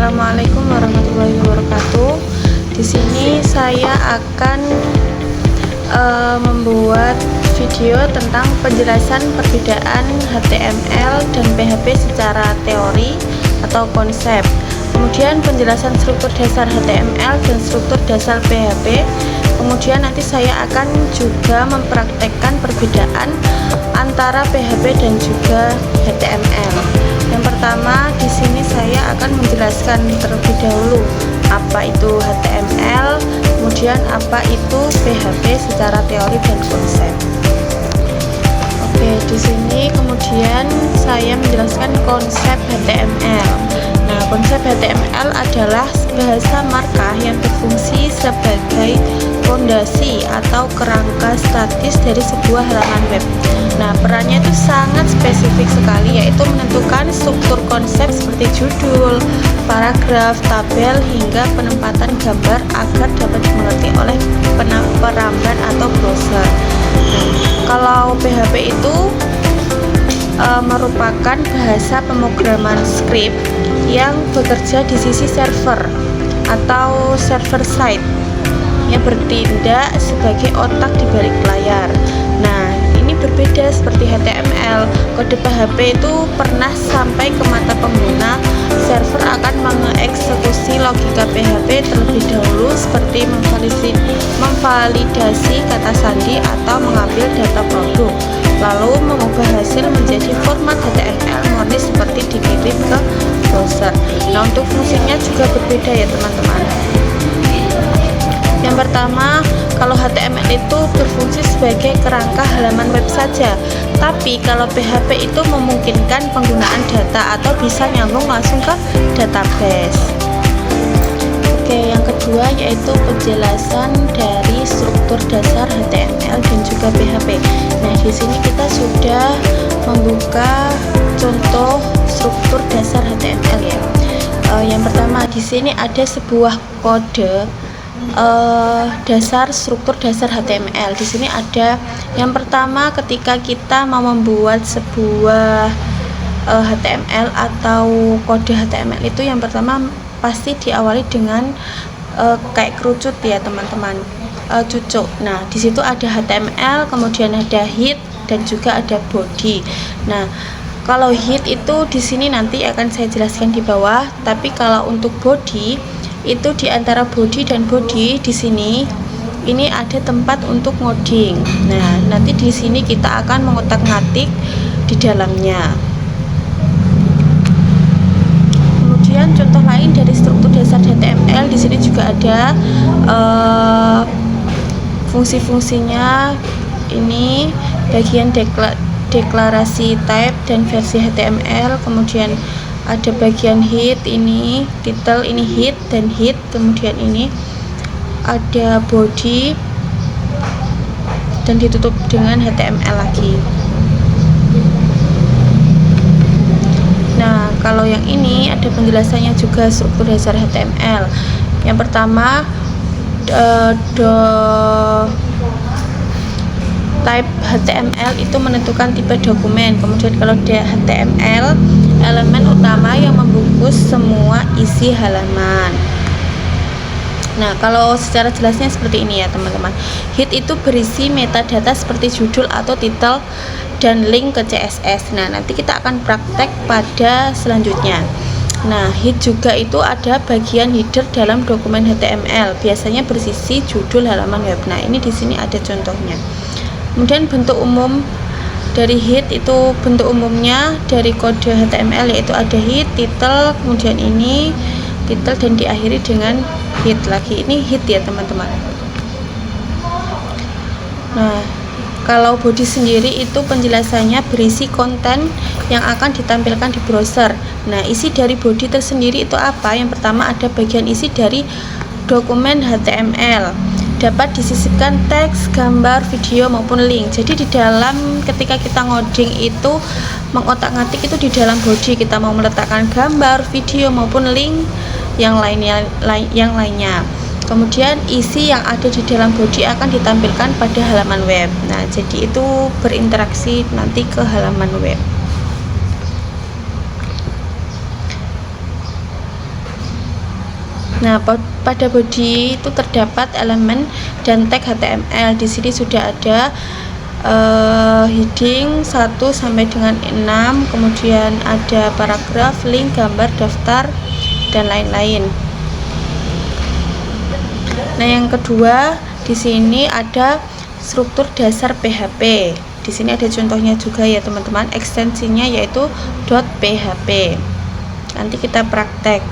Assalamualaikum warahmatullahi wabarakatuh. Di sini saya akan membuat video tentang penjelasan perbedaan HTML dan PHP secara teori atau konsep. Kemudian penjelasan struktur dasar HTML dan struktur dasar PHP. Kemudian nanti saya akan juga mempraktekkan perbedaan antara PHP dan juga HTML. Yang pertama, di sini saya akan menjelaskan terlebih dahulu apa itu HTML, kemudian apa itu PHP secara teori dan konsep. Oke, di sini kemudian saya menjelaskan konsep HTML. Nah, konsep HTML adalah bahasa markah yang berfungsi sebagai fondasi atau kerangka statis dari sebuah halaman web. Nah, perannya itu sangat spesifik sekali, yaitu menentukan struktur konsep seperti judul, paragraf, tabel, hingga penempatan gambar agar dapat dimengerti oleh peramban atau browser. Nah, kalau PHP itu merupakan bahasa pemrograman script yang bekerja di sisi server atau server side yang bertindak sebagai otak di balik layar. Nah, ini berbeda seperti HTML. Kode PHP itu pernah sampai ke mata pengguna. Server akan mengeksekusi logika PHP terlebih dahulu seperti memvalidasi kata sandi atau mengambil data produk, lalu mengubah hasil menjadi format HTML murni seperti dikirim ke browser. Nah, untuk fungsinya juga berbeda ya teman-teman. Yang pertama, kalau HTML itu berfungsi sebagai kerangka halaman web saja, tapi kalau PHP itu memungkinkan penggunaan data atau bisa nyambung langsung ke database. Oke, yang kedua yaitu penjelasan dari struktur dasar HTML dan juga PHP. Nah, di sini kita sudah membuka contoh struktur dasar HTML ya. Yang pertama di sini ada sebuah kode dasar struktur dasar HTML. Di sini ada yang pertama, ketika kita mau membuat sebuah HTML atau kode HTML itu yang pertama pasti diawali dengan kayak kerucut ya teman-teman, cucuk. Nah, di situ ada HTML, kemudian ada head dan juga ada body. Nah, kalau head itu di sini nanti akan saya jelaskan di bawah, tapi kalau untuk body itu di antara body dan body di sini ini ada tempat untuk ngoding. Nah, nanti di sini kita akan mengotak-ngatik di dalamnya. Kemudian contoh lain dari struktur dasar HTML di sini juga ada fungsi-fungsinya. Ini bagian deklarasi type dan versi HTML, kemudian ada bagian head, ini title, ini head dan head, kemudian ini ada body dan ditutup dengan HTML lagi. Nah, kalau yang ini ada penjelasannya juga struktur dasar HTML. Yang pertama type HTML itu menentukan tipe dokumen. Kemudian kalau dia HTML, elemen utama yang membungkus semua isi halaman. Nah, kalau secara jelasnya seperti ini ya teman-teman. Head itu berisi metadata seperti judul atau title dan link ke CSS. Nah, nanti kita akan praktek pada selanjutnya. Nah, head juga itu ada bagian header dalam dokumen HTML, biasanya bersisi judul halaman web. Nah, ini di sini ada contohnya. Kemudian bentuk umum dari head itu, bentuk umumnya dari kode HTML yaitu ada head, title, kemudian ini title dan diakhiri dengan head lagi. Ini head ya teman-teman. Nah, kalau body sendiri itu penjelasannya berisi konten yang akan ditampilkan di browser. Nah, isi dari body tersendiri itu apa? Yang pertama ada bagian isi dari dokumen HTML. Dapat disisipkan teks, gambar, video maupun link. Jadi di dalam ketika kita ngoding itu mengotak-ngatik itu di dalam body kita mau meletakkan gambar, video maupun link yang lainnya. Kemudian isi yang ada di dalam body akan ditampilkan pada halaman web. Nah, jadi itu berinteraksi nanti ke halaman web. Nah, pada body itu terdapat elemen dan tag HTML. Di sini sudah ada heading 1 sampai dengan 6, kemudian ada paragraf, link, gambar, daftar, dan lain-lain. Nah, yang kedua di sini ada struktur dasar PHP. Di sini ada contohnya juga ya teman-teman, ekstensinya yaitu .php. Nanti kita praktek.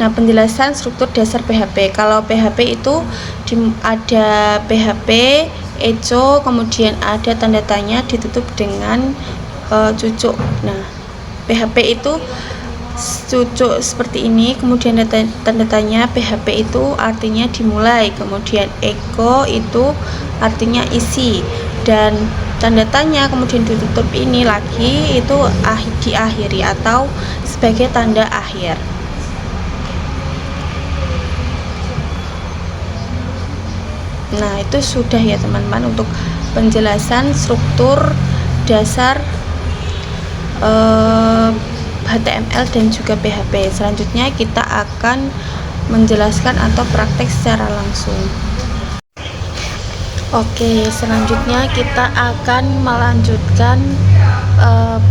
Nah, penjelasan struktur dasar PHP. Kalau PHP itu ada PHP, echo, kemudian ada tanda tanya ditutup dengan cucuk. Nah, PHP itu cucuk seperti ini, kemudian ada tanda tanya. PHP itu artinya dimulai, kemudian echo itu artinya isi, dan tanda tanya kemudian ditutup ini lagi itu diakhiri atau sebagai tanda akhir. Nah, itu sudah ya teman-teman untuk penjelasan struktur dasar HTML dan juga PHP. Selanjutnya kita akan menjelaskan atau praktek secara langsung. Oke, selanjutnya kita akan melanjutkan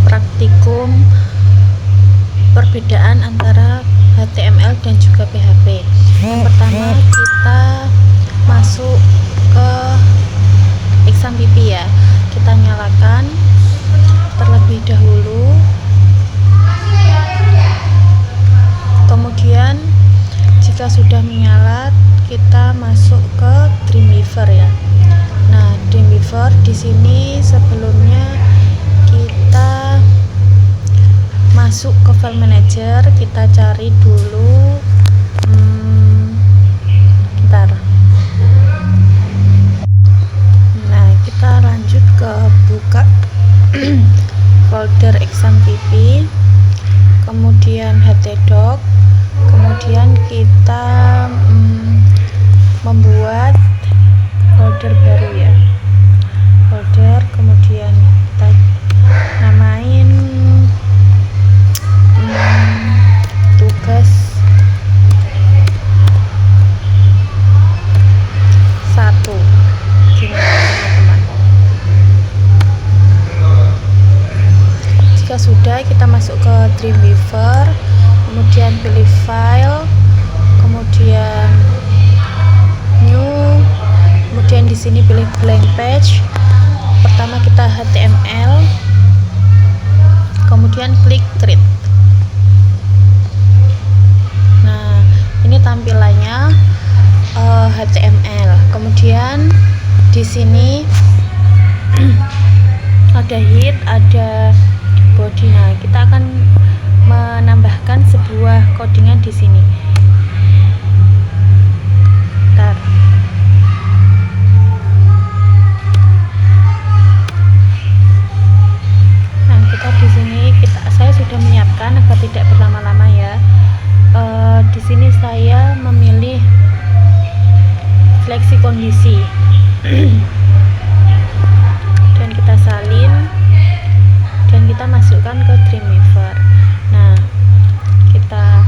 praktikum perbedaan antara HTML dan juga PHP. Yang pertama kita masuk ke XAMPP ya. Kita nyalakan terlebih dahulu, kemudian jika sudah menyala kita masuk ke Dreamweaver ya. Nah, Dreamweaver di sini sebelumnya kita masuk ke file manager, kita cari dulu bentar. Nah, kita lanjut ke buka folder XAMPP, kemudian htdoc, kemudian kita membuat folder baru ya, folder, kemudian kita namain tugas 1 gini teman-teman. Jika sudah, kita masuk ke Dreamweaver, kemudian pilih file, kemudian new, kemudian di sini pilih blank page. Pertama kita HTML, kemudian klik create. Nah, ini tampilannya HTML. Kemudian di sini ada head, ada body. Nah, kita akan menambahkan sebuah codingan di sini. Bentar. Nah, kita di sini saya sudah menyiapkan agar tidak berlama-lama ya. Di sini saya memilih seleksi kondisi dan kita salin dan kita masukkan ke Dreamweaver. Nah, kita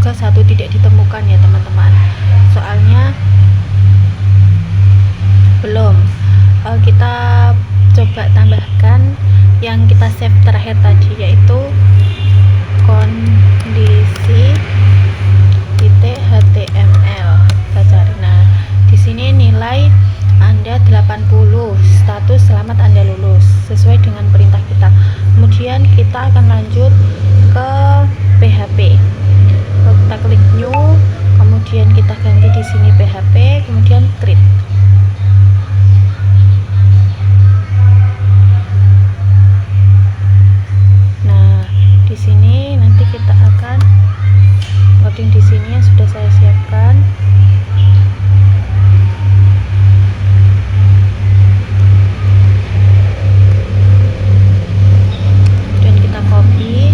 juga satu tidak ditemukan ya teman-teman, soalnya belum. Kita coba tambahkan yang kita save terakhir tadi, yaitu kondisi.html. Kita cari. Nah, di sini nilai Anda 80, status selamat Anda lulus sesuai dengan perintah kita. Kemudian kita akan lanjut ke PHP. Kita klik new, kemudian kita ganti di sini PHP, kemudian create. Nah, di sini nanti kita akan loading di sini yang sudah saya siapkan. Dan kita copy.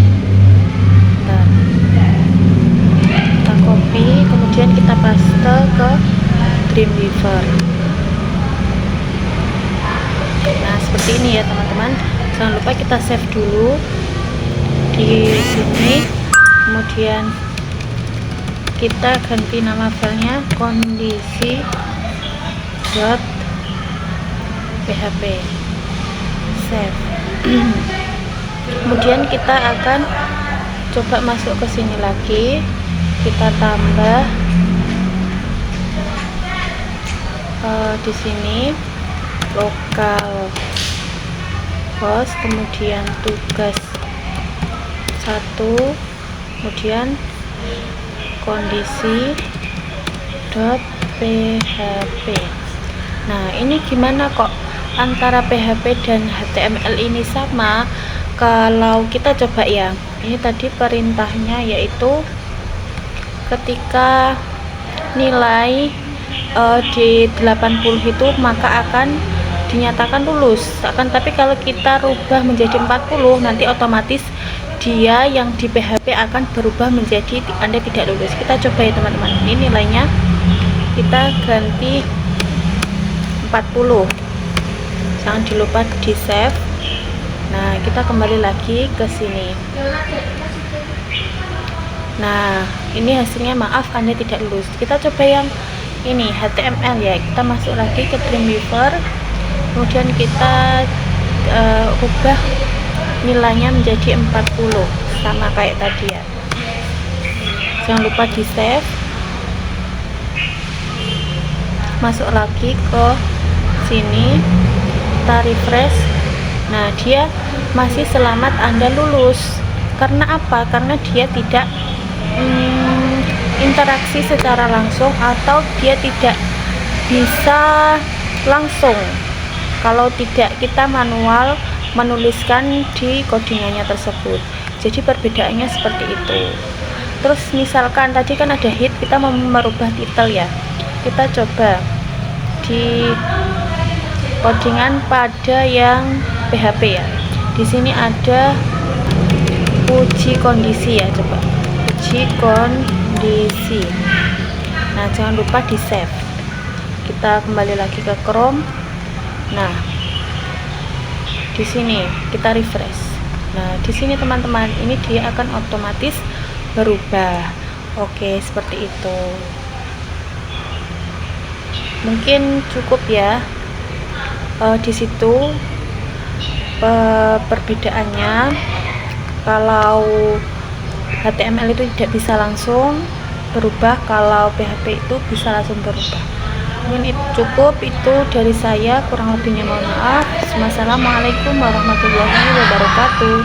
Kemudian kita paste ke Dreamweaver. Nah, seperti ini ya teman-teman. Jangan lupa kita save dulu di sini, kemudian kita ganti nama filenya kondisi.php, save. Kemudian kita akan coba masuk ke sini lagi, kita tambah di sini lokal host, kemudian tugas 1, kemudian kondisi.php. Nah, ini gimana kok antara PHP dan HTML ini sama? Kalau kita coba ya, ini tadi perintahnya yaitu ketika nilai di 80 itu maka akan dinyatakan lulus. Tapi kalau kita rubah menjadi 40, nanti otomatis dia yang di PHP akan berubah menjadi Anda tidak lulus. Kita coba ya teman-teman. Ini nilainya kita ganti 40. Jangan dilupa di save. Nah, kita kembali lagi ke sini. Nah, ini hasilnya maaf Anda tidak lulus. Kita coba yang ini HTML ya. Kita masuk lagi ke Dreamweaver, kemudian kita ubah nilainya menjadi 40 sama kayak tadi ya. Jangan lupa di save. Masuk lagi ke sini, kita refresh. Nah, dia masih selamat Anda lulus. Karena apa? Karena dia tidak interaksi secara langsung, atau dia tidak bisa langsung kalau tidak kita manual menuliskan di codingannya tersebut. Jadi perbedaannya seperti itu. Terus misalkan tadi kan ada hit, kita mau merubah title ya, kita coba di codingan pada yang PHP ya. Di sini ada uji kondisi ya, coba uji kondisi. Nah, jangan lupa di save. Kita kembali lagi ke Chrome. Nah, di sini kita refresh. Nah, di sini teman-teman, ini dia akan otomatis berubah. Oke, seperti itu. Mungkin cukup ya. Di situ perbedaannya. Kalau HTML itu tidak bisa langsung berubah, kalau PHP itu bisa langsung berubah. Mungkin itu cukup, itu dari saya, kurang lebihnya mohon maaf. Wassalamualaikum warahmatullahi wabarakatuh.